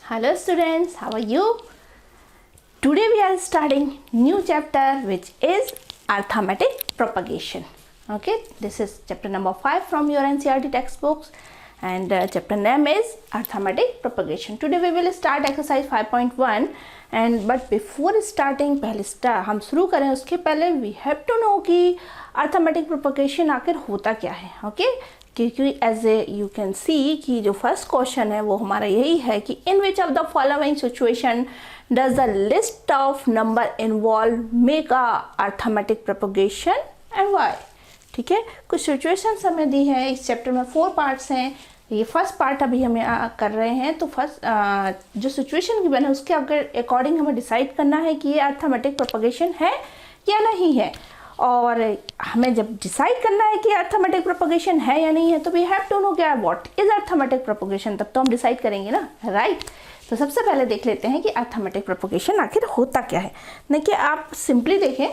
Hello students, how are you? Today we are starting new chapter which is arithmetic propagation. Okay, this is chapter number 5 from your NCERT textbooks and chapter name is arithmetic propagation. Today we will start exercise 5.1 and but before starting पहले हम शुरू करें उसके पहले we have to know कि arithmetic propagation आखिर होता क्या है. Okay, क्योंकि as a you can see कि जो फर्स्ट क्वेश्चन है वो हमारा यही है कि in which of the following situation does the list of number involve make a arithmetic propagation and why. ठीक है, कुछ सिचुएशंस हमें दी है. इस चैप्टर में 4 पार्ट्स हैं. ये फर्स्ट पार्ट अभी हमें कर रहे हैं. तो फर्स्ट जो सिचुएशन गिवन है उसके अकॉर्डिंग हमें डिसाइड करना है कि ये अर्थमेटिक प्रोपगेशन है या नहीं है. और हमें जब डिसाइड करना है कि अर्थमेटिक प्रोपगेशन है या नहीं है तो वी हैव टू नो क्या व्हाट इज अर्थमेटिक प्रोपगेशन. तब तो हम डिसाइड करेंगे ना, राइट. तो सबसे पहले देख लेते हैं कि अर्थमेटिक प्रोपगेशन आखिर होता क्या है. नहीं कि आप सिंपली देखें,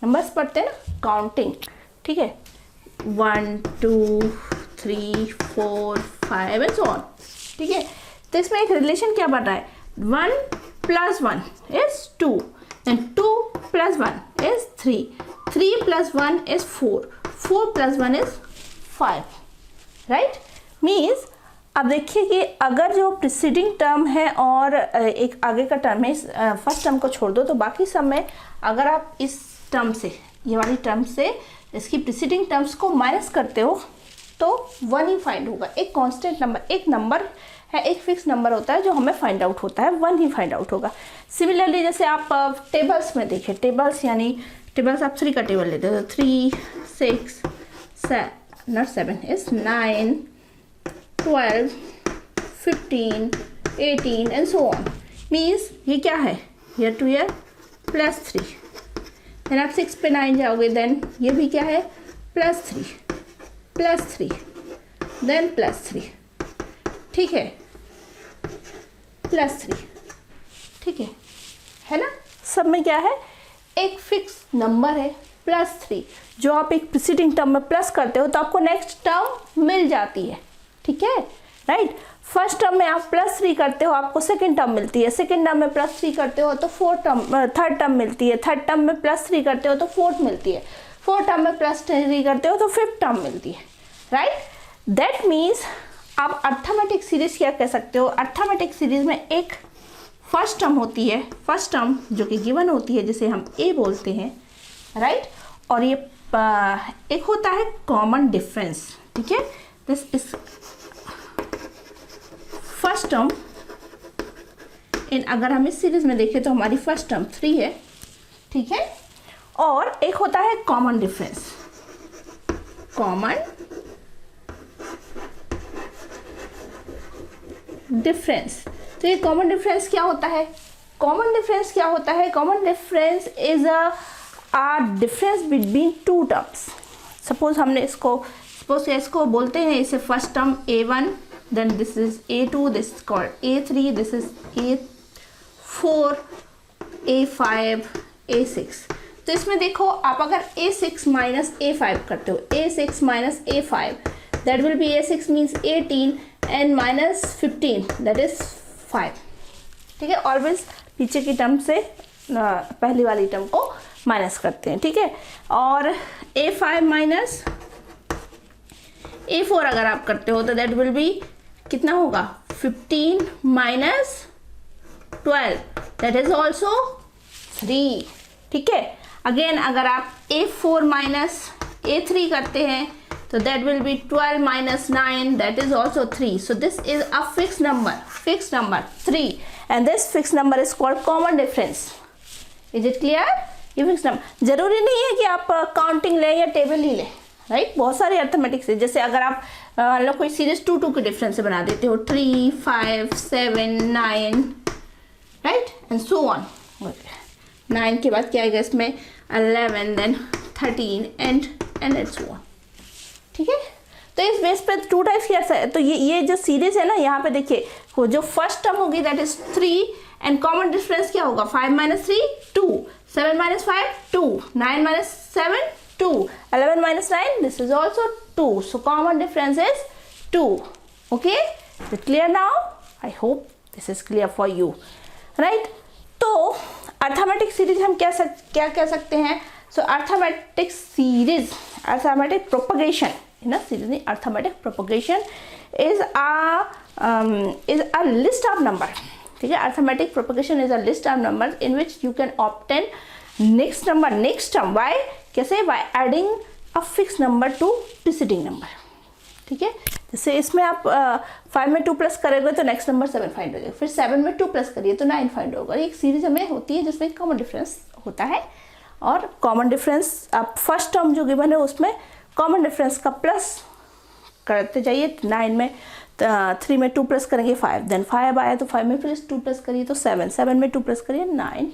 नंबर्स पढ़ते हैं ना, काउंटिंग. ठीक है, 1 2 3 4 5 एंड सो ऑन. ठीक है, तो इसमें एक रिलेशन क्या बन रहा है. 1 + 1 is 2 and 2 + 1 is 3. 3 + 1 is 4. 4 + 1 is 5. Right, means अब देखिए कि अगर जो प्रिसीडिंग टर्म है और एक आगे का टर्म है, फर्स्ट टर्म को छोड़ दो तो बाकी सब में अगर आप इस टर्म से, ये वाली टर्म से इसकी प्रिसीडिंग टर्म्स को माइनस करते हो तो 1 ही फाइंड होगा. एक कांस्टेंट नंबर, एक नंबर है, एक फिक्स नंबर होता है जो हमें फाइंड आउट होता है, 1 ही फाइंड आउट होगा. सिमिलरली जैसे आप टेबल्स में देखिए, टेबल्स यानी टेबल्स आप 3 का टेबल लेते हो तो 3 6 7 is 9 12 15 18 and so on. Means ये क्या है, ईयर टू ईयर +3. देन आप 6 पे 9 जाओगे, देन ये भी क्या है +3 देन +3. ठीक है, +3. ठीक है ना. सब में क्या है, एक फिक्स नंबर है +3 जो आप एक प्रीसीडिंग टर्म में प्लस करते हो तो आपको नेक्स्ट टर्म मिल जाती है. ठीक है, राइट. फर्स्ट टर्म में आप +3 करते हो आपको सेकंड टर्म मिलती है. सेकंड टर्म में +3 करते हो तो थर्ड टर्म मिलती है. थर्ड टर्म में +3 करते हो तो फोर्थ मिलती है. फोर्थ टर्म में +3 करते हो तो फिफ्थ टर्म मिलती है. राइट, दैट मीन्स आप अर्थमेटिक सीरीज क्या कह सकते हो. अर्थमेटिक सीरीज में एक फर्स्ट टर्म होती है, फर्स्ट टर्म जो कि गिवन होती है जिसे हम ए बोलते हैं, राइट. और ये एक होता है कॉमन डिफरेंस. ठीक है, this is first term in, अगर हम इस सीरीज में देखें तो हमारी फर्स्ट टर्म 3 है. ठीक है, और एक होता है कॉमन डिफरेंस. कॉमन डिफरेंस, तो ये कॉमन डिफरेंस क्या होता है. कॉमन डिफरेंस क्या होता है, common difference is a difference between 2 terms. Suppose हमने इसको बोलते हैं, इसे first term A1, then this is A2, this is called A3, this is A4, A5, A6. तो इसमें देखो आप अगर A6 माइनस A5 करते हो, A6 minus A5 that will B A6 means 18 and minus 15 that is 5. ठीक है, always पीछे की टर्म से पहली वाली टर्म को माइनस करते हैं. ठीक है, और A5 माइनस A4 अगर आप करते हो तो दैट विल बी कितना होगा, 15 माइनस 12 दैट इज ऑल्सो 3. ठीक है, अगेन अगर आप A4 माइनस A3 करते हैं तो that will be 12 minus 9 that is also 3. So this is a fixed number 3 and this fixed number is called common difference. Is it clear? ये fixed number जरूरी नहीं है कि आप काउंटिंग लें या टेबल ही लें, राइट. बहुत सारे अर्थमेटिक्स है, जैसे अगर आप लोग कोई सीरीज 2 के डिफरेंस से बना देते हो, 3 5 7 9 राइट एंड सो ऑन. 9 के बाद क्या आएगा इसमें 11 देन 13 एंड सो ऑन. ठीक है, तो इस बेस पे 2 टाइप्स क्या है. तो ये जो सीरीज है ना, यहाँ पे देखिए वो जो फर्स्ट टर्म होगी that is 3 and common difference क्या होगा, 5 - 3 2, 7 - 5 2, 9 - 7 2, 11 - 9 this is also 2. So common difference is 2. Okay, is it clear now? I hope this is clear for you, right. तो अर्थमेटिक सीरीज हम क्या कह सकते हैं? So arithmetic series, arithmetic propagation in a series, arithmetic propagation is a list of number, ठीक है। Arithmetic propagation is a list of number in which you can obtain next number, next term, by कैसे? By adding a fix number to preceding number, ठीक है। जैसे इसमें आप 5 में 2 plus करोगे तो नेक्स्ट नंबर 7 फाइंड हो जाएगा, फिर 7 में 2 प्लस करिए तो 9 फाइंड होगा। एक सीरीज हमें होती है जिसमें कॉमन डिफरेंस होता है, और कॉमन डिफरेंस आप फर्स्ट टर्म जो गिवन है उसमें कॉमन डिफरेंस का प्लस करते जाइए। 9 में 3 में 2 प्लस करेंगे 5, देन 5 आया तो 5 में फिर 2 प्लस करिए तो 7, 7 में 2 प्लस करिए 9,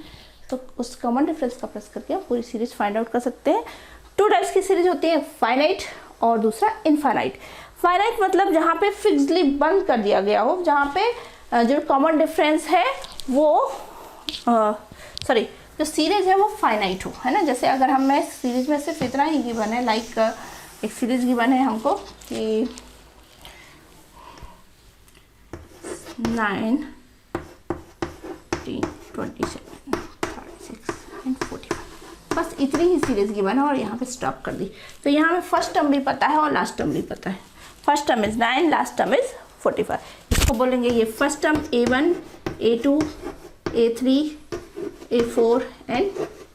तो उस कॉमन डिफरेंस का प्लस करके आप पूरी सीरीज फाइंड आउट कर सकते हैं। 2 टाइप्स की सीरीज होती है, फाइनाइट और दूसरा इनफाइनाइट। फाइनाइट मतलब जहाँ पे फिक्सली बंद कर दिया गया हो, जहाँ पे जो कॉमन डिफरेंस है वो जो सीरीज है वो फाइनाइट हो, है ना। जैसे अगर हम मैं सीरीज में सिर्फ इतना ही गिवन है, लाइक एक सीरीज गिवन है हमको कि 9, 10, 27, 36 एंड 45, बस इतनी ही सीरीज गिवन है और यहाँ पे स्टॉप कर दी। तो यहाँ हमें फर्स्ट टर्म भी पता है और लास्ट टर्म भी पता है। First term is 9, last term is 45। इसको बोलेंगे ये first term A1, A2, A3, A4 and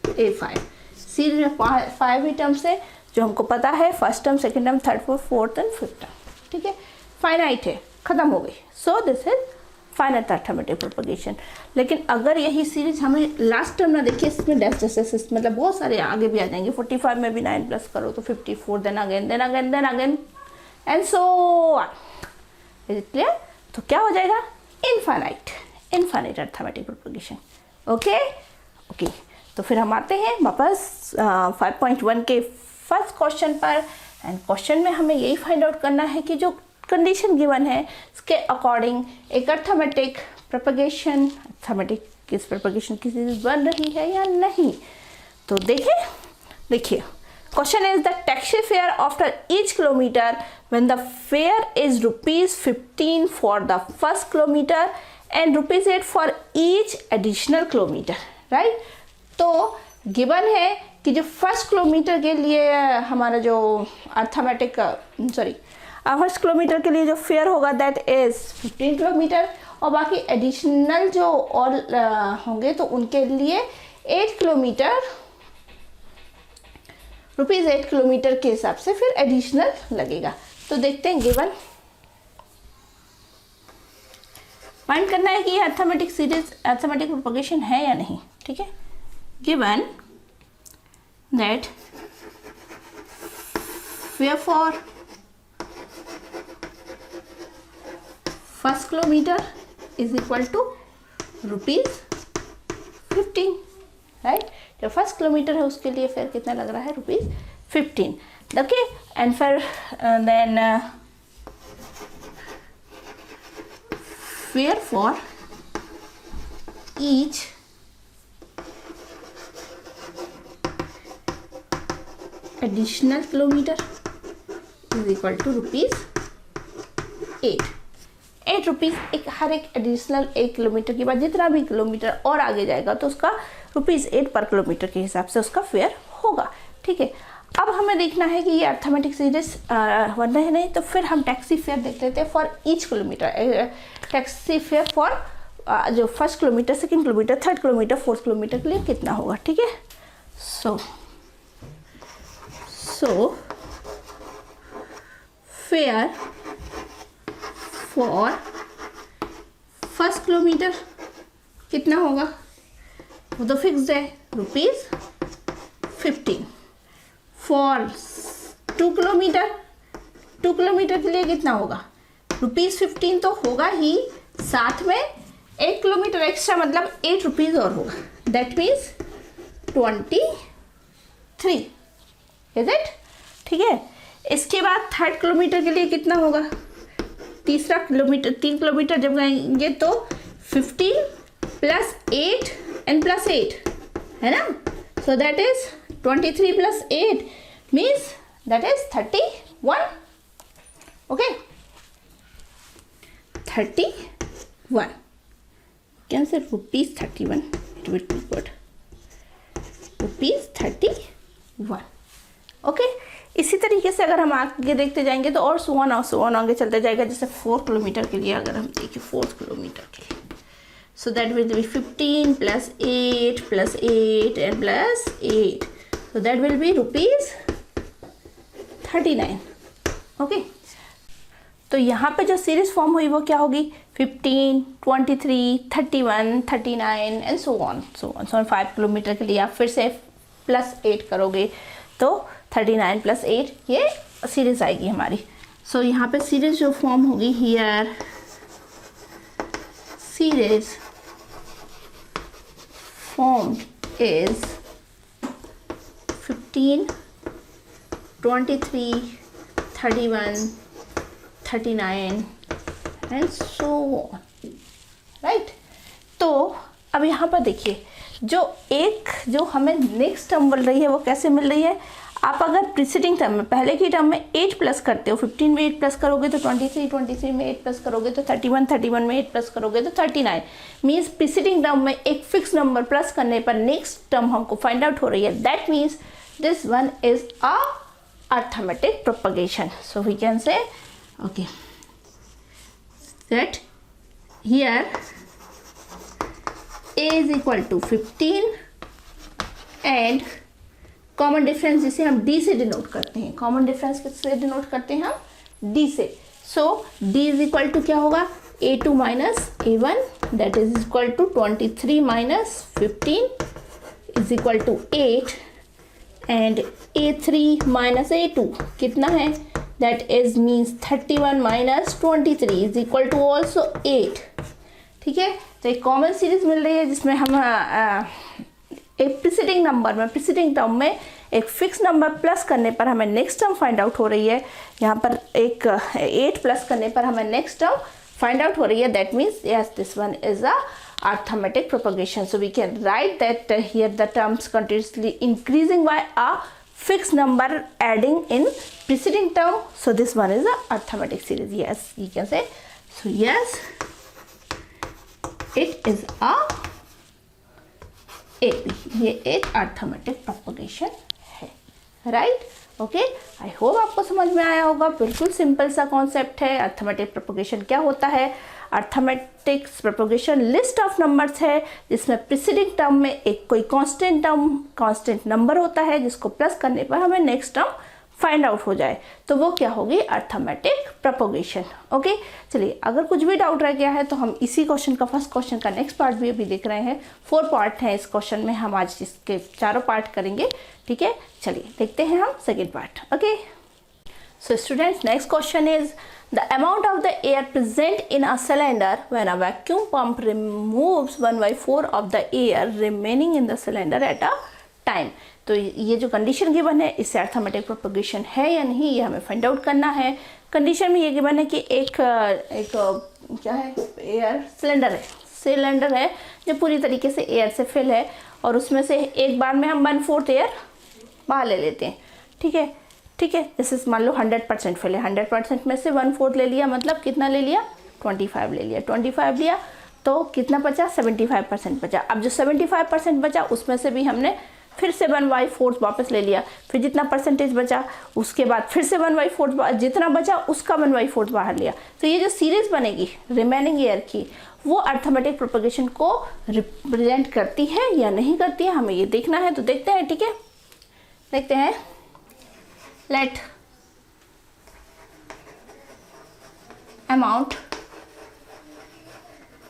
A5। Series में 5 ही टर्म्स है जो हमको पता है, first term, second term, third term, fourth and fifth term, ठीक है। फाइनाइट है, खत्म हो गई। So this is finite arithmetic propagation. लेकिन अगर यही सीरीज हमें लास्ट टर्म ना देखिए, इसमें डैश जैसे मतलब बहुत सारे आगे भी आ जाएंगे। 45 में भी 9 प्लस करो तो 54, then again and so on. Is it clear? तो क्या हो जाएगा? Infinite arithmetic propagation. ओके। तो फिर हम आते हैं वापस 5.1 के फर्स्ट क्वेश्चन पर। एंड क्वेश्चन में हमें यही फाइंड आउट करना है कि जो कंडीशन गिवन है इसके अकॉर्डिंग एक अर्थमेटिक प्रोपगेशन, किस प्रोपगेशन की सीरीज बन रही है या नहीं। तो देखिए question is the taxi fare after each kilometre when the fair is ₹15 for the first kilometre and ₹8 for each additional kilometre, right. तो गिवन है कि जो फर्स्ट किलोमीटर के लिए हमारा जो फर्स्ट किलोमीटर के लिए जो फेयर होगा दैट इज 15 किलोमीटर, और बाकी एडिशनल जो और होंगे तो उनके लिए 8 किलोमीटर, ₹8 किलोमीटर के हिसाब से फिर एडिशनल लगेगा। तो देखते हैं गिवन, फाइंड करना है कि ये अर्थमेटिक सीरीज अर्थमेटिक प्रोपगेशन है या नहीं, ठीक है। Given that fare for first kilometre is equal to ₹15, right. जो फर्स्ट किलोमीटर है उसके लिए फेयर कितना लग रहा है? ₹15, ओके। एंड फिर then fare for each additional kilometre is equal to ₹8 एक हर एक एडिशनल 1 किलोमीटर के बाद जितना भी किलोमीटर और आगे जाएगा तो उसका ₹8 पर किलोमीटर के हिसाब से उसका फेयर होगा, ठीक है। अब हमें देखना है कि ये अर्थमेटिक सीरीज बनना है नहीं, तो फिर हम टैक्सी फेयर देख लेते हैं for each kilometre. Taxi fare for जो first kilometre, second kilometre, third kilometre, fourth kilometre के लिए कितना होगा, ठीक है। So fare for first kilometre कितना होगा? वो तो फिक्स्ड है, ₹15। फॉर 2 किलोमीटर के लिए कितना होगा? ₹15 तो होगा ही, साथ में 1 किलोमीटर एक्स्ट्रा मतलब ₹8 और होगा, दैट मीन्स 23, इज इट, ठीक है। इसके बाद थर्ड किलोमीटर के लिए कितना होगा? 3 किलोमीटर जब गएंगे तो 15 + 8 एंड +8 है ना। सो that is 23 + 8 means that is 31, okay 31, can say ₹31, it will be good, ₹31। Okay, इसी तरीके से अगर हम आगे देखते जाएंगे तो और सुवन आगे चलते जाएगा। जैसे 4 किलोमीटर के लिए अगर हम देखें 4 किलोमीटर के लिए, so that will B 15 + 8 + 8 and +8, so that will be ₹39। Okay, तो यहाँ पे जो सीरीज फॉर्म हुई वो क्या होगी, 15, 23, 31, 39 एंड सो ऑन। 5 किलोमीटर के लिए आप फिर से +8 करोगे तो 39 + 8 ये सीरीज आएगी हमारी। सो यहाँ पे सीरीज जो फॉर्म होगी, here series form is 15, 23, 31, 39 and so on, right. तो अब यहाँ पर देखिए, जो हमें नेक्स्ट टर्म मिल रही है वो कैसे मिल रही है। आप अगर प्रीसीडिंग टर्म में पहले की टर्म में 8 प्लस करते हो, 15 में 8 प्लस करोगे तो 23, 23 में 8 प्लस करोगे तो 31, 31 में 8 प्लस करोगे तो 39। मीन्स प्रीसीडिंग टर्म में एक फिक्स नंबर प्लस करने पर नेक्स्ट टर्म हमको फाइंड आउट हो रही है। That means this one is a arithmetic propagation. So we can say okay, that here a is equal to 15 and common difference जिसे हम d से डिनोट करते हैं, कॉमन डिफरेंस किससे डिनोट करते हैं हम, d से। So d is equal to क्या होगा, a2 - a1 that is equal to 23 - 15 is equal to 8 and a3 - a2 कितना है, that is means 31 - 23 is equal to also 8। ठीक है, तो एक कॉमन सीरीज मिल रही है जिसमें हम एक प्रीसीडिंग नंबर में, प्रीसीडिंग टर्म में एक फिक्स नंबर प्लस करने पर हमें नेक्स्ट टर्म फाइंड आउट हो रही है। यहाँ पर एक 8 प्लस करने पर हमें नेक्स्ट टर्म फाइंड आउट हो रही है। That means yes, this one is a arithmetic propagation. So we can write that here the terms continuously increasing by a fixed number adding in preceding term. So this one is a arithmetic series. Yes, you can say. So yes, it is a AP. ये एक arithmetic propagation है, right? Okay, I hope आपको समझ में आया होगा। बिल्कुल simple सा कॉन्सेप्ट है। अर्थमेटिक प्रोपगेशन क्या होता है, arithmetic propagation list of numbers है जिसमें प्रीसीडिंग टर्म में एक कोई कांस्टेंट नंबर होता है जिसको प्लस करने पर हमें नेक्स्ट टर्म फाइंड आउट हो जाए, तो वो क्या होगी, अर्थमेटिक प्रोपगेशन। ओके, चलिए अगर कुछ भी डाउट रह गया है तो हम इसी क्वेश्चन का, फर्स्ट क्वेश्चन का नेक्स्ट पार्ट भी अभी देख रहे हैं। 4 पार्ट हैं इस क्वेश्चन में, हम आज इसके चारों पार्ट करेंगे। ठीक है, चलिए देखते हैं हम second part. Okay, so students, next question is the amount of the air present in a cylinder when a vacuum pump removes 1/4 of the air remaining in the cylinder at a time. तो ये जो condition given है इससे arithmetic propagation है या नहीं, ये हमें फाइंड आउट करना है। कंडीशन में ये गिवन है कि एक क्या है, एयर सिलेंडर है जो पूरी तरीके से एयर से फिल है और उसमें से एक बार में हम 1/4 एयर बाहर ले लेते हैं। ठीक है, जैसे मान लो 100% फिल है, 100% में से 1/4 ले लिया, मतलब कितना ले लिया, 25 ले लिया। 25 लिया तो कितना बचा, 75% बचा। अब जो 75% बचा उसमें से भी हमने फिर से 1/4 वापस ले लिया, फिर जितना परसेंटेज बचा उसके बाद फिर से 1/4 जितना बचा उसका 1/4 बाहर लिया। तो ये जो सीरीज बनेगी रिमेनिंग एयर की, वो अर्थमेटिक प्रोपगेशन को रिप्रेजेंट करती है या नहीं करती है, हमें ये देखना है। तो देखते हैं, ठीक है, देखते हैं। Let amount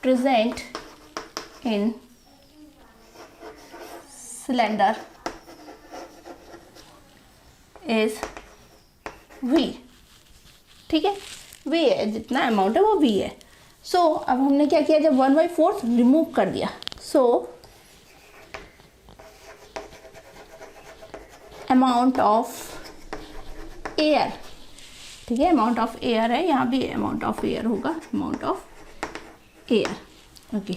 present in cylinder is V। ठीक है, V है, जितना अमाउंट है वो V है। सो अब हमने क्या किया, जब 1/4 रिमूव कर दिया, सो अमाउंट ऑफ एयर, ठीक है, अमाउंट ऑफ एयर है, यहाँ भी अमाउंट ऑफ एयर होगा, amount of air. Okay,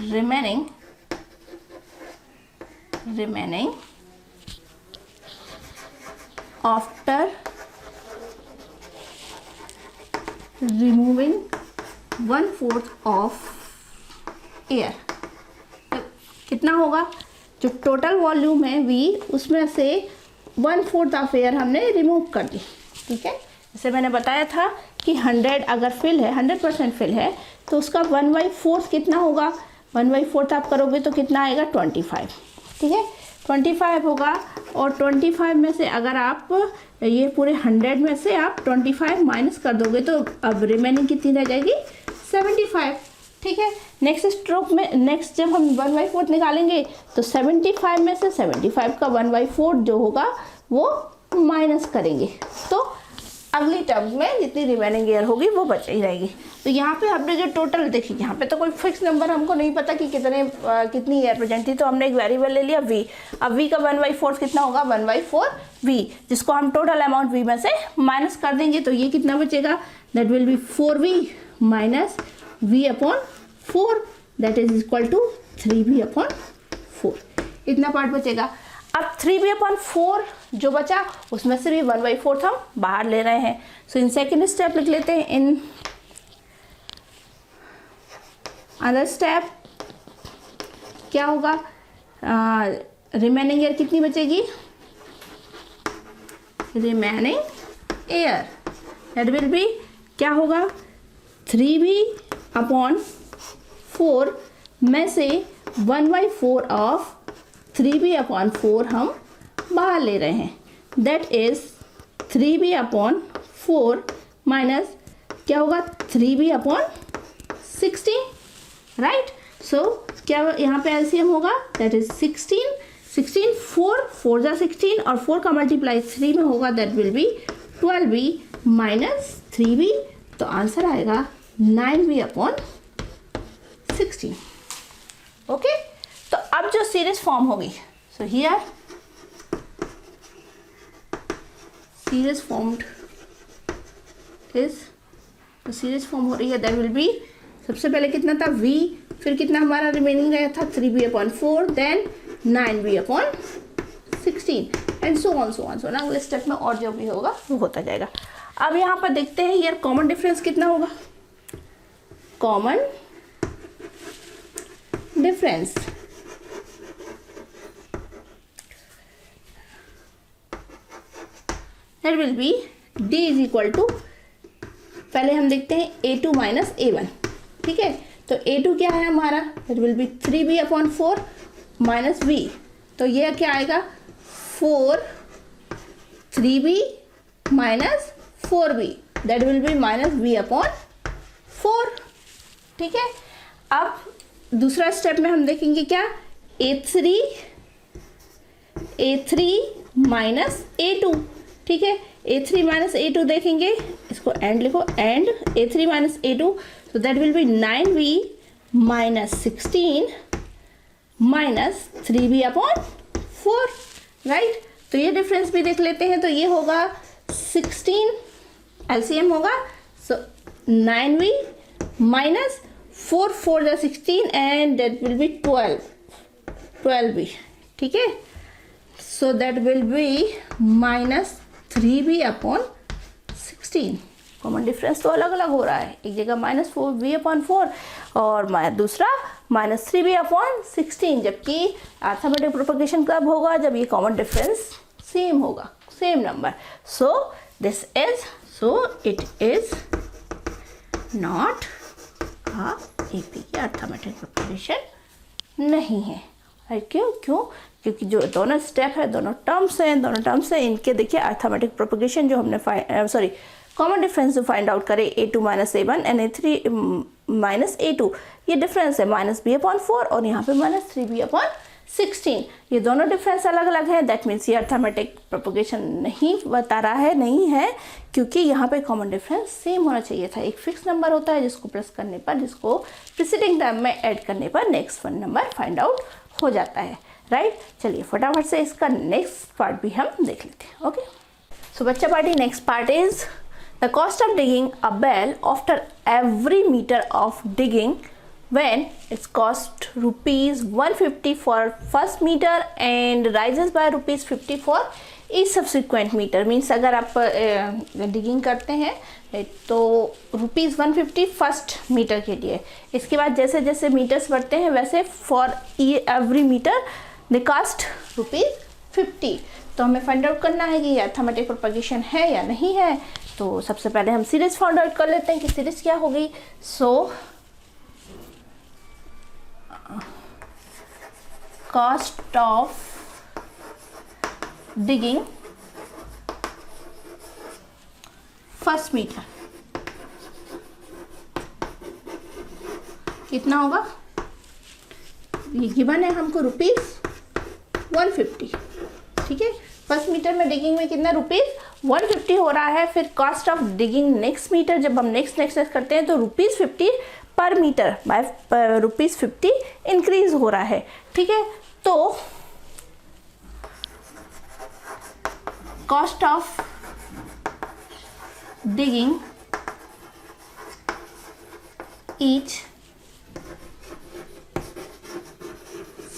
remaining after removing 1/4 of air, कितना होगा, जो टोटल वॉल्यूम है V उसमें से 1/4 ऑफ एयर हमने रिमूव कर दी, ठीक है। जैसे मैंने बताया था कि 100 अगर फिल है, 100% फिल है तो उसका 1/4 कितना होगा, 1/4 आप करोगे तो कितना आएगा 25, ठीक है, 25 होगा। और 25 में से अगर आप ये पूरे 100 में से आप 25 माइनस कर दोगे तो अब रिमेनिंग कितनी रह जाएगी 75, ठीक है। नेक्स्ट स्ट्रोक में नेक्स्ट जब हम 1/4 निकालेंगे तो 75 में से 75 का 1/4 जो होगा वो माइनस करेंगे, तो अगली टर्म में जितनी रिमेनिंग एयर होगी वो बच ही रहेगी। तो यहाँ पे हमने जो टोटल देखी, यहाँ पे तो कोई फिक्स नंबर हमको नहीं पता कि कितनी एयर प्रेजेंट थी, तो हमने एक वेरिएबल ले लिया V। अब V का 1/4 कितना होगा 1/4 V, जिसको हम टोटल अमाउंट V में से माइनस कर देंगे तो ये कितना बचेगा, that will be 4V minus V/4, that is equal to 3V/4, इतना पार्ट बचेगा। अब 3V/4 जो बचा उसमें से भी 1/4 हम बाहर ले रहे हैं। सो इन सेकेंड स्टेप लिख लेते हैं, इन अदर स्टेप क्या होगा, रिमेनिंग एयर कितनी बचेगी, remaining air that will B क्या होगा 3V/4 में से 1/4 ऑफ 3V/4 हम बाहर ले रहे हैं, दैट इज 3V/4 माइनस क्या होगा 3V/16, राइट। सो क्या यहाँ पे एलसीएम होगा, दैट इज 16 4 जा 16 और 4 का मल्टीप्लाई 3 में होगा, that will B 12V minus 3V, तो आंसर आएगा 9V/16, ओके। तो अब जो सीरीज फॉर्म होगी, so here series formed is, तो सीरीज फॉर्म हो रही है, दैट विल बी सबसे पहले कितना था V, फिर कितना हमारा रिमेनिंग रहा था 3V/4, then 9V/16 and so on ना, अगले स्टेप में और जो भी होगा वो होता जाएगा। अब यहाँ पर देखते हैं यार कॉमन डिफरेंस कितना होगा, common difference that will be D is equal to, पहले हम देखते हैं A2 माइनस A1, ठीक है। तो A2 क्या है हमारा, that will B 3V/4 minus V, तो ये क्या आएगा 3V minus 4V, that will B minus V/4, ठीक है। अब दूसरा स्टेप में हम देखेंगे क्या, A3 माइनस A2, ठीक है। A3 माइनस A2 देखेंगे, इसको एंड लिखो, and A3 minus A2, so that will be 9V minus 16 minus 3V/4, right. तो ये डिफरेंस भी देख लेते हैं, तो ये होगा 16 एलसीएम होगा, सो 9V माइनस 4 जा 16 and that will B 12V, ठीक है। So that will B minus 3V/16, common difference तो अलग अलग हो रहा है, एक जगह माइनस 4V/4 और दूसरा माइनस 3V/16, जबकि अर्थमेटिक प्रोपगेशन कब होगा, जब ये कॉमन डिफरेंस सेम होगा, same number. So this is, so it is not a AP, arithmetic propagation नहीं है, क्यों क्योंकि जो दोनों स्टेप है, दोनों टर्म्स हैं, इनके देखिए अर्थमेटिक प्रोपगेशन जो हमने कॉमन डिफरेंस जो फाइंड आउट करें A2 minus A1 and A3 minus A2, ये डिफरेंस है माइनस B/4 और यहाँ पे माइनस 3B/16, ये दोनों डिफरेंस अलग अलग है, दैट मीन्स ये अर्थमेटिक प्रोपगेशन नहीं बता रहा है, नहीं है, क्योंकि यहाँ पे कॉमन डिफरेंस सेम होना चाहिए था। एक फिक्स नंबर होता है जिसको प्लस करने पर, जिसको प्रीसीडिंग टर्म में ऐड करने पर next one number find out हो जाता है, राइट। चलिए फटाफट से इसका नेक्स्ट पार्ट भी हम देख लेते हैं, ओके। सो बच्चा party, next part is the cost of digging a well after every metre of digging when it's cost rupees 150 for first meter and rises by rupees 50 for each subsequent meter means अगर आप digging करते हैं तो ₹150 first metre के लिए, इसके बाद जैसे जैसे मीटर्स बढ़ते हैं वैसे for every metre the cost ₹50। तो हमें फाइंड आउट करना है कि ये अर्थमेटिक प्रोपगेशन है या नहीं है। तो सबसे पहले हम सीरीज फाइंड आउट कर लेते हैं कि सीरीज क्या होगी। So cost of digging first metre कितना होगा, ये गिवन है हमको ₹150। ठीक है, फर्स्ट मीटर में डिगिंग में कितना ₹150 हो रहा है। फिर cost of digging next metre, जब हम नेक्स्ट करते हैं तो ₹50 पर मीटर बाय ₹50 इंक्रीज हो रहा है। ठीक है, तो cost of digging each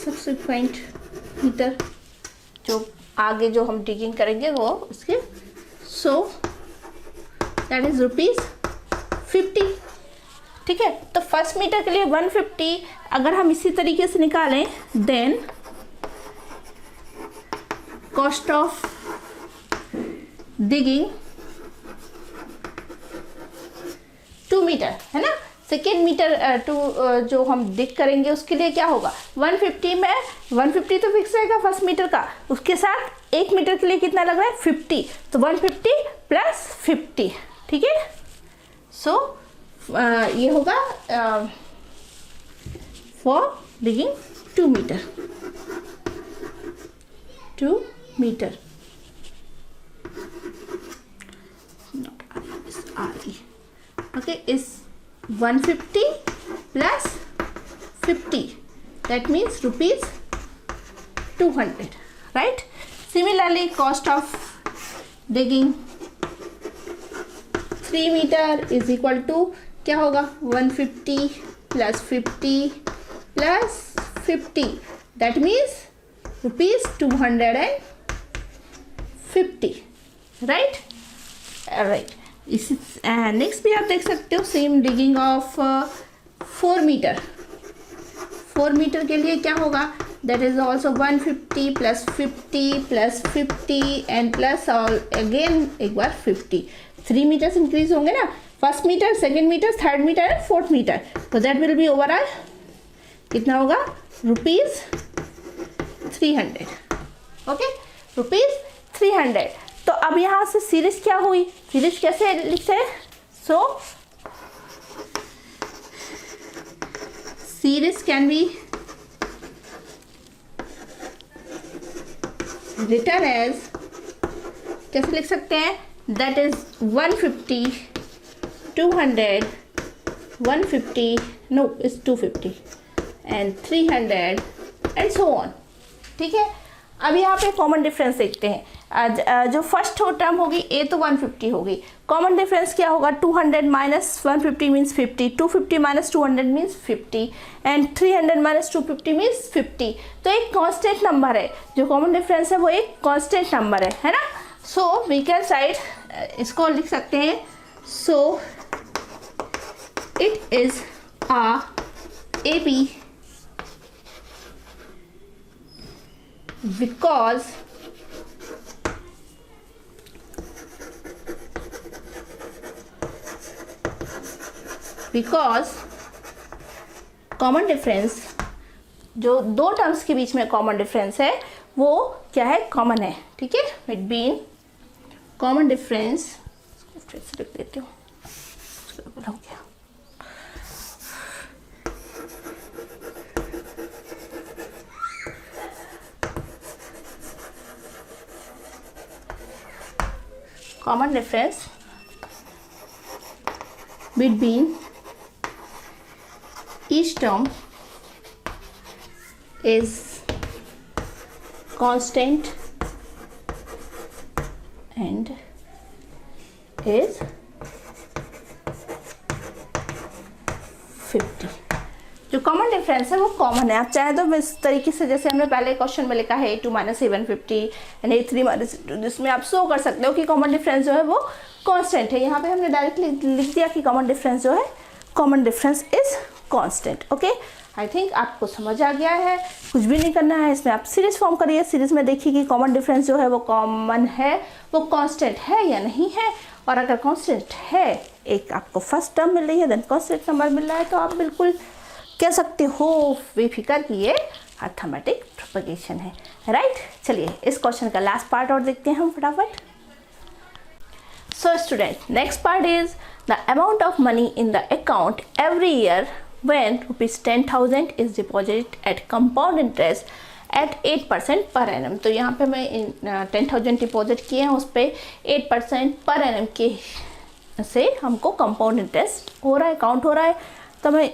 subsequent metre, जो आगे जो हम डिगिंग करेंगे वो उसके, सो दैट इज ₹50। ठीक है, तो फर्स्ट मीटर के लिए 150 अगर हम इसी तरीके से निकालें then cost of digging 2 metre है ना, सेकेंड मीटर जो हम डिग करेंगे उसके लिए क्या होगा 150 में 150 तो फिक्स रहेगा फर्स्ट मीटर का, उसके साथ 1 मीटर के लिए कितना लग रहा है 50, तो 150 प्लस 50। ठीक है, सो ये होगा for digging 2 metre 2 metre okay is 150 plus 50, that means ₹200, right? Similarly cost of digging 3 meter is equal to क्या होगा 150 plus 50 plus 50, that means ₹250, right? Right. इसी नेक्स्ट भी आप देख सकते हो same digging of 4 metre. 4 metre के लिए क्या होगा, that is also 150 plus 50 plus 50 and plus all again एक बार 50। 3 मीटर्स इंक्रीज होंगे ना, first metre, second metre, third metre and fourth metre, तो दैट विल बी ओवरऑल कितना होगा ₹300। ओके, ₹300। तो अब यहाँ से सीरीज क्या हुई, सीरीज कैसे लिखते हैं, so series can be return as, कैसे लिख सकते हैं, that is 150 200 150 no is 250 and 300 and so on. ठीक है, अब यहाँ पे कॉमन डिफरेंस देखते हैं। जो फर्स्ट टर्म होगी ए तो 150 होगी, कॉमन डिफरेंस क्या होगा 200 minus 150 means 50, 250 minus 200 means 50 and 300 minus 250 means 50। तो एक कांस्टेंट नंबर है, जो कॉमन डिफरेंस है वो एक कांस्टेंट नंबर है ना। सो वी कैन साइड इसको लिख सकते हैं, so it is A B because common difference जो दो टर्म्स के बीच में कॉमन डिफरेंस है वो क्या है, कॉमन है। ठीक है, बिटवीन कॉमन डिफरेंस, फिर से लिख देती हूँ, हो गया common difference between each term is constant and is 50। जो कॉमन डिफरेंस है वो कॉमन है। आप चाहे तो इस तरीके से, जैसे हमने पहले क्वेश्चन में लिखा है a2 - a150 एंड a3 - 2, जिसमें आप शो कर सकते हो कि कॉमन डिफरेंस जो है वो कांस्टेंट है। यहाँ पे हमने डायरेक्टली लिख दिया कि कॉमन डिफरेंस जो है, common difference is constant. Okay, I think आपको समझ आ गया है। कुछ भी नहीं करना है इसमें, आप सीरीज फॉर्म करिए। सीरीज में देखिए कि कॉमन डिफरेंस जो है वो कॉमन है, वो कांस्टेंट है या नहीं है। और अगर कांस्टेंट है, एक आपको फर्स्ट टर्म मिल रही है, देन कांस्टेंट नंबर मिल रहा है, तो आप बिल्कुल कह सकते हो बेफिक्र कि ये अर्थमेटिक प्रोपगेशन है, राइट। चलिए इस क्वेश्चन का लास्ट पार्ट और देखते हैं हम फटाफट। So student, next part is the amount of money in the account every year when ₹10,000 is deposited at compound interest at 8% per annum। तो यहाँ पे मैं 10,000 डिपॉजिट किए हैं, उस पर 8% पर एनम के से हमको कंपाउंड इंटरेस्ट हो रहा है, काउंट हो रहा है। तो हमें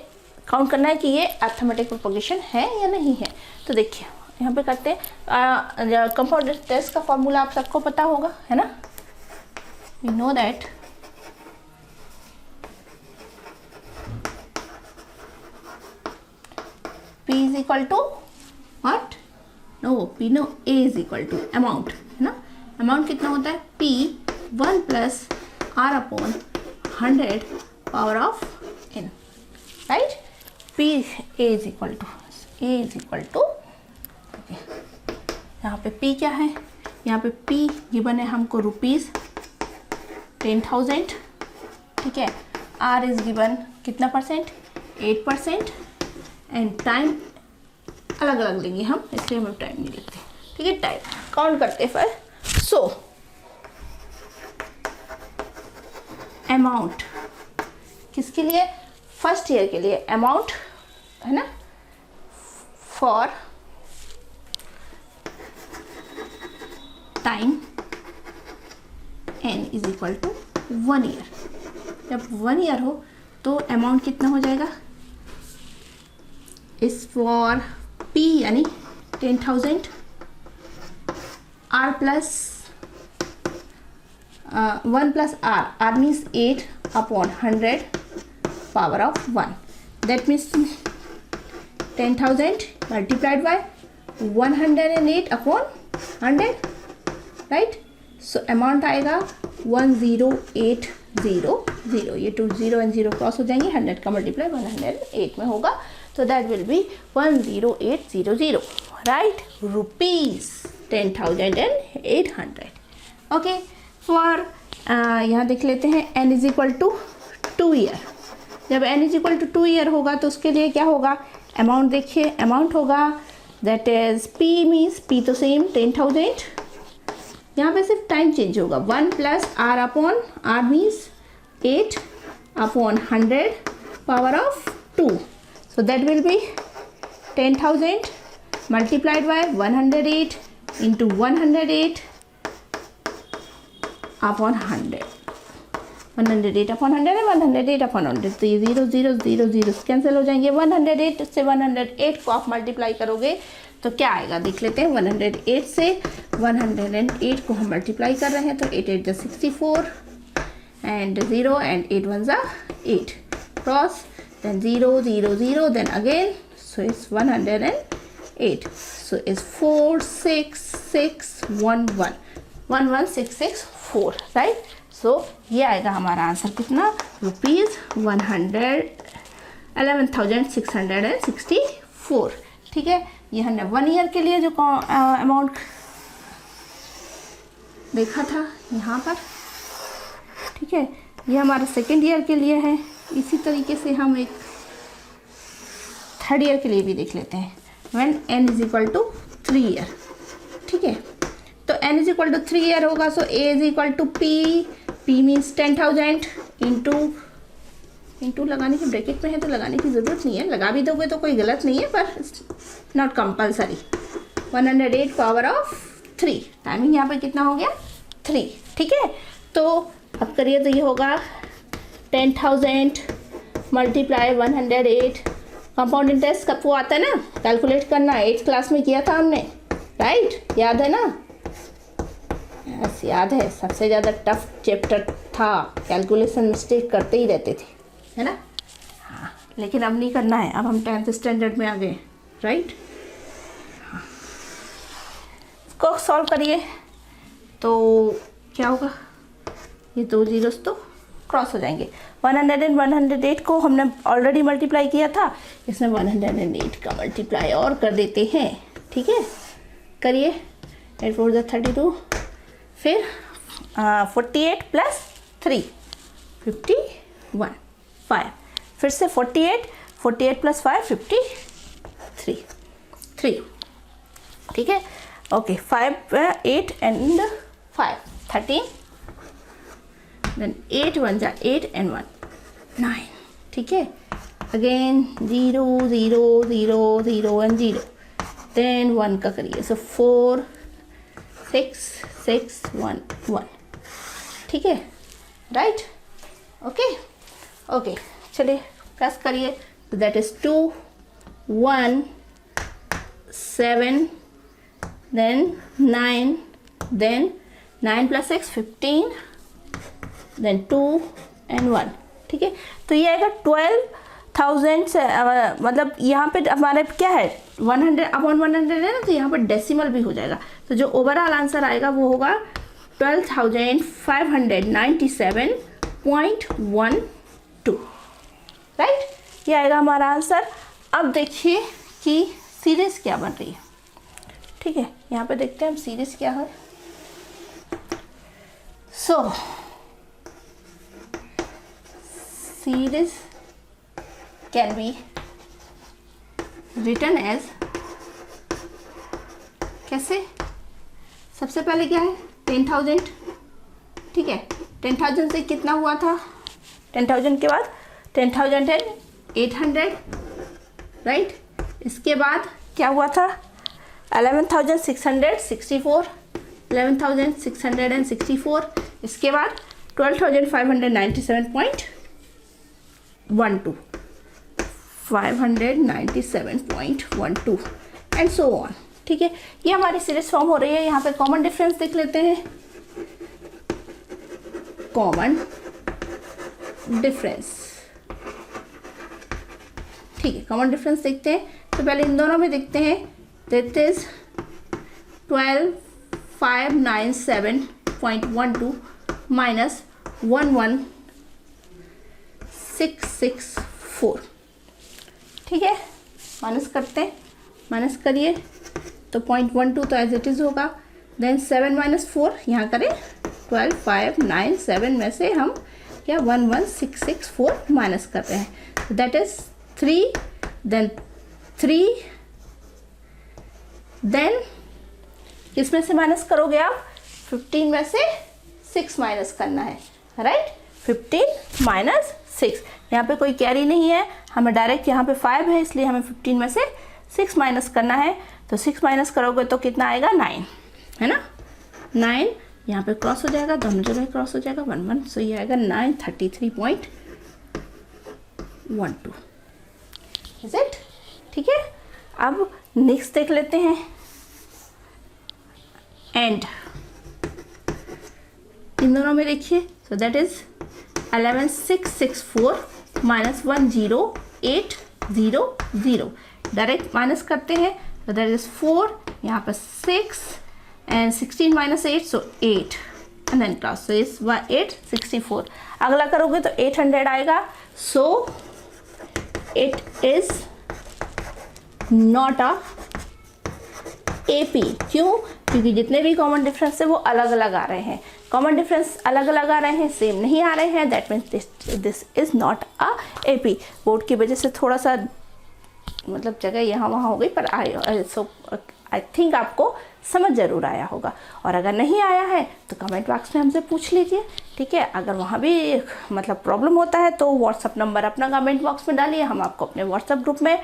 काउंट करना है कि ये अर्थमेटिक प्रोपगेशन है या नहीं है। तो देखिए यहाँ पे करते हैं। कंपाउंड इंटरेस्ट का फॉर्मूला आप सबको पता होगा, है ना। We know that P is equal to what? No, P no, A is equal to amount, है ना। अमाउंट कितना होता है? P 1 plus R upon 100 power of n, right? P A is equal to okay। यहाँ पे P क्या है? यहाँ पे P गिवन है हमको ₹10,000, ठीक है। R is गिवन कितना परसेंट? 8%। एंड टाइम अलग अलग लेंगे हम, इसलिए हम टाइम नहीं लिखते, ठीक है। टाइम काउंट करते फिर। सो अमाउंट किसके लिए? फर्स्ट ईयर के लिए अमाउंट, है ना, for time n is equal to 1 year. जब 1 ईयर हो तो अमाउंट कितना हो जाएगा? इस फॉर P यानी 10,000, R plus 1 plus R means 8 upon 100 power of 1। That means 10,000 multiplied by 108 upon 100, right. So amount आएगा 10800। ये 2 0 एंड 0 क्रॉस हो जाएंगे, 100 का मल्टीप्लाई 108 में होगा, तो that will be 10800, right. Rupees 10,800। Okay, for यहाँ देख लेते हैं n is equal to 2 year. जब n is equal to 2 year होगा तो उसके लिए क्या होगा? अमाउंट देखिए, अमाउंट होगा that is P means P तो सेम 10,000, यहाँ पे सिर्फ टाइम चेंज होगा। 1 plus R upon R means 8 upon 100 power of 2। So that will be 10,000 multiplied by 108 into 108 upon 100। 108 upon 100 है, 108 upon 100, तो ये 0 0 0 0 कैंसिल हो जाएंगे। 108 से 108 को आप मल्टीप्लाई करोगे तो क्या आएगा देख लेते हैं। 108 से 108 को हम मल्टीप्लाई कर रहे हैं, तो 8 8 64 and 0 and 8 1 8 cross, then 0 0 0, then again, so it's 108, so it's 46611 11664, right। so ये आएगा हमारा आंसर कितना? ₹11,664, ठीक है। ये हमने 1 ईयर के लिए जो अमाउंट देखा था यहाँ पर, ठीक है। ये हमारा सेकेंड ईयर के लिए है। इसी तरीके से हम एक थर्ड ईयर के लिए भी देख लेते हैं। When n is equal to 3 year, ठीक है। तो n is equal to 3 year होगा, so a is equal to p means 10,000 into लगाने की ब्रैकेट में है तो लगाने की ज़रूरत नहीं है, लगा भी दोगे तो कोई गलत नहीं है, पर not compulsory. 108 power of 3, timing यहाँ पर कितना हो गया? 3, ठीक है। तो अब करिए तो ये होगा 10,000 मल्टीप्लाई 108। कंपाउंड इंटरेस्ट कब वो आता है ना, कैलकुलेट करना, 8th क्लास में किया था हमने, राइट। याद है ना? यस, याद है। सबसे ज़्यादा टफ चैप्टर था, कैलकुलेशन मिस्टेक करते ही रहते थे, है ना। हाँ, लेकिन अब नहीं करना है, अब हम 10th स्टैंडर्ड में आ गए, राइट। इसको सॉल्व करिए तो क्या होगा, ये 2 जीरोस तो क्रॉस हो जाएंगे। 100 एंड 108 को हमने ऑलरेडी मल्टीप्लाई किया था, इसमें 108 का मल्टीप्लाई और कर देते हैं, ठीक है। करिए, 8 4 32, फिर 48 प्लस 3 51, 5, फिर से 48 प्लस 5 53, ठीक है। ओके, 5 8 एंड 5 13, देन 8 1 जा 8 एंड 1 9, ठीक है। अगेन 0 0 0 0 एंड 0, देन 1 का करिए, सो 4 6 6 1 1, ठीक है, राइट। ओके, चलिए प्लस करिए, तो that is 2 1 7, then 9, then 9 plus 6 15, then 2 and 1, ठीक है। तो ये आएगा 12,000 से, मतलब यहाँ पे हमारे क्या है 100 अपॉन 100 है ना, तो यहाँ पर डेसिमल भी हो जाएगा। तो जो ओवरऑल आंसर आएगा वो होगा 12,597.12, राइट। ये आएगा हमारा आंसर। अब देखिए कि सीरीज क्या बन रही है, ठीक है। यहाँ पे देखते हैं हम सीरीज क्या है। So series can be written as, कैसे, सबसे पहले क्या है 10,000, ठीक है। 10,000 से कितना हुआ था, 10,000 के बाद 10,800, राइट। इसके बाद क्या हुआ था 11,664, 11,664, इसके बाद 12,597.12, 597.12 एंड सो ऑन, ठीक है। ये हमारी सीरीज फॉर्म हो रही है। यहाँ पे कॉमन डिफरेंस देख लेते हैं, कॉमन डिफरेंस, ठीक है। कॉमन डिफरेंस देखते हैं, तो पहले इन दोनों में देखते हैं, दैट इज 12,597.12 माइनस 11,664, ठीक है। माइनस करते हैं, माइनस करिए तो 0.12 तो एज इट इज़ होगा, देन 7 माइनस 4 यहाँ करें, 12,597 में से हम क्या 11,664 माइनस कर रहे हैं, तो दैट इज 3, देन 3, देन किस में से माइनस करोगे आप, 15 में से 6 माइनस करना है, राइट। 15 माइनस 6, यहाँ पे कोई कैरी नहीं है, हमें डायरेक्ट यहाँ पे 5 है, इसलिए हमें 15 में से 6 माइनस करना है। तो 6 माइनस करोगे तो कितना आएगा 9, है ना। 9 यहाँ पे क्रॉस हो जाएगा, दोनों जगह क्रॉस हो जाएगा 1 1, सो ये आएगा 933.12, इज इट, ठीक है। अब नेक्स्ट देख लेते हैं, एंड इन दोनों में देखिए, so that is 11,664 minus 10800, direct minus करते हैं, तो दैट इज 4, यहाँ पर 6 and 16 minus 8, so 8 and then cross, so is 864। अगला करोगे तो 800 आएगा, so it is not a AP। क्यों, क्योंकि जितने भी कॉमन डिफरेंस है वो अलग अलग आ रहे हैं। कॉमन डिफरेंस अलग अलग आ रहे हैं, सेम नहीं आ रहे हैं, that means this is not a AP। Board की वजह से थोड़ा सा मतलब जगह यहाँ वहाँ हो गई, पर आई थिंक आपको समझ ज़रूर आया होगा। और अगर नहीं आया है तो कमेंट बॉक्स में हमसे पूछ लीजिए, ठीक है। अगर वहाँ भी मतलब प्रॉब्लम होता है तो व्हाट्सअप नंबर अपना कमेंट बॉक्स में डालिए, हम आपको अपने व्हाट्सअप ग्रुप में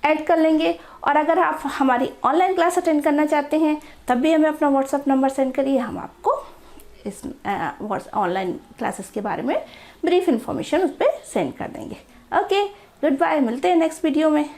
ऐड कर लेंगे। और अगर आप हमारी ऑनलाइन क्लास अटेंड करना चाहते हैं तब भी हमें अपना व्हाट्सअप नंबर सेंड करिए, हम आपको इस ऑनलाइन क्लासेस के बारे में ब्रीफ इन्फॉर्मेशन उस पर सेंड कर देंगे। ओके, गुड बाय, मिलते हैं नेक्स्ट वीडियो में।